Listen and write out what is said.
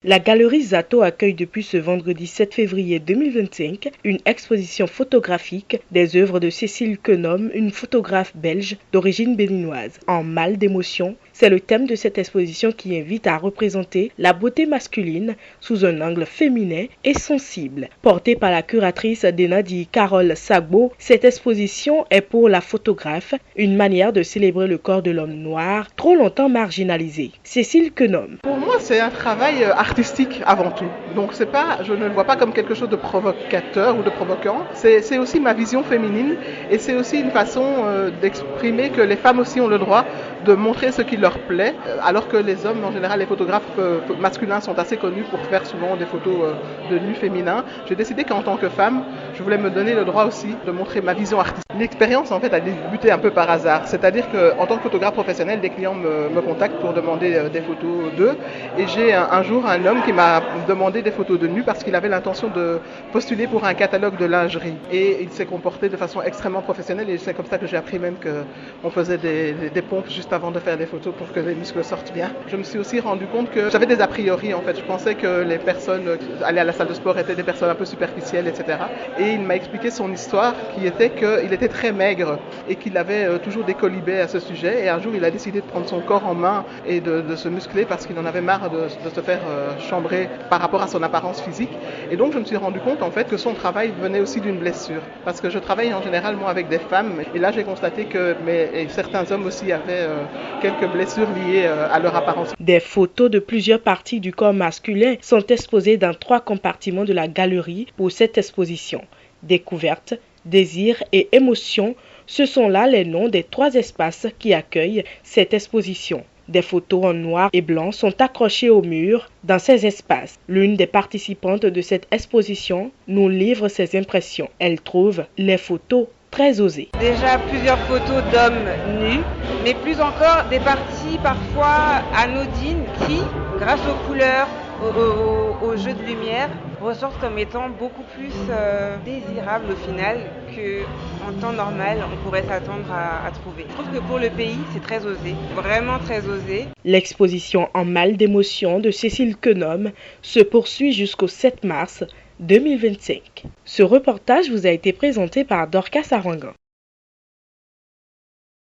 La galerie Zato accueille depuis ce vendredi 7 février 2025 une exposition photographique des œuvres de Cécile Quenom, une photographe belge d'origine béninoise. En mal d'émotion, c'est le thème de cette exposition qui invite à représenter la beauté masculine sous un angle féminin et sensible. Portée par la curatrice d'Enadi Carole Sagbo, cette exposition est pour la photographe une manière de célébrer le corps de l'homme noir, trop longtemps marginalisé. Cécile Quenom. Pour moi, c'est un travail artistique avant tout. Donc je ne le vois pas comme quelque chose de provocateur ou de provoquant. C'est aussi ma vision féminine et c'est aussi une façon d'exprimer que les femmes aussi ont le droit de montrer ce qui leur plaît, alors que les hommes, en général, les photographes masculins sont assez connus pour faire souvent des photos de nus féminins. J'ai décidé qu'en tant que femme, je voulais me donner le droit aussi de montrer ma vision artistique. L'expérience, en fait, a débuté un peu par hasard. C'est-à-dire qu'en tant que photographe professionnel, des clients me contactent pour demander des photos d'eux. Et j'ai un jour un homme qui m'a demandé des photos de nus parce qu'il avait l'intention de postuler pour un catalogue de lingerie. Et il s'est comporté de façon extrêmement professionnelle et c'est comme ça que j'ai appris même qu'on faisait des pompes juste avant de faire des photos pour que les muscles sortent bien. Je me suis aussi rendu compte que j'avais des a priori en fait. Je pensais que les personnes qui allaient à la salle de sport étaient des personnes un peu superficielles, etc. Et il m'a expliqué son histoire qui était qu'il était très maigre et qu'il avait toujours des colibets à ce sujet. Et un jour, il a décidé de prendre son corps en main et de se muscler parce qu'il en avait marre de se faire chambrer par rapport à son apparence physique. Et donc, je me suis rendu compte en fait que son travail venait aussi d'une blessure. Parce que je travaille en général moi avec des femmes et là, j'ai constaté que certains hommes aussi avaient quelques blessures liées à leur apparence. Des photos de plusieurs parties du corps masculin sont exposées dans 3 compartiments de la galerie pour cette exposition. Découverte, désir et émotion, ce sont là les noms des 3 espaces qui accueillent cette exposition. Des photos en noir et blanc sont accrochées au mur dans ces espaces. L'une des participantes de cette exposition nous livre ses impressions. Elle trouve les photos très osées. Déjà plusieurs photos d'hommes nus, mais plus encore des parties parfois anodines qui, grâce aux couleurs, au jeu de lumière, ressortent comme étant beaucoup plus désirables au final qu'en temps normal on pourrait s'attendre à trouver. Je trouve que pour le pays c'est très osé, vraiment très osé. L'exposition En mal d'émotion de Cécile Quenom se poursuit jusqu'au 7 mars 2025. Ce reportage vous a été présenté par Dorcas Arangan.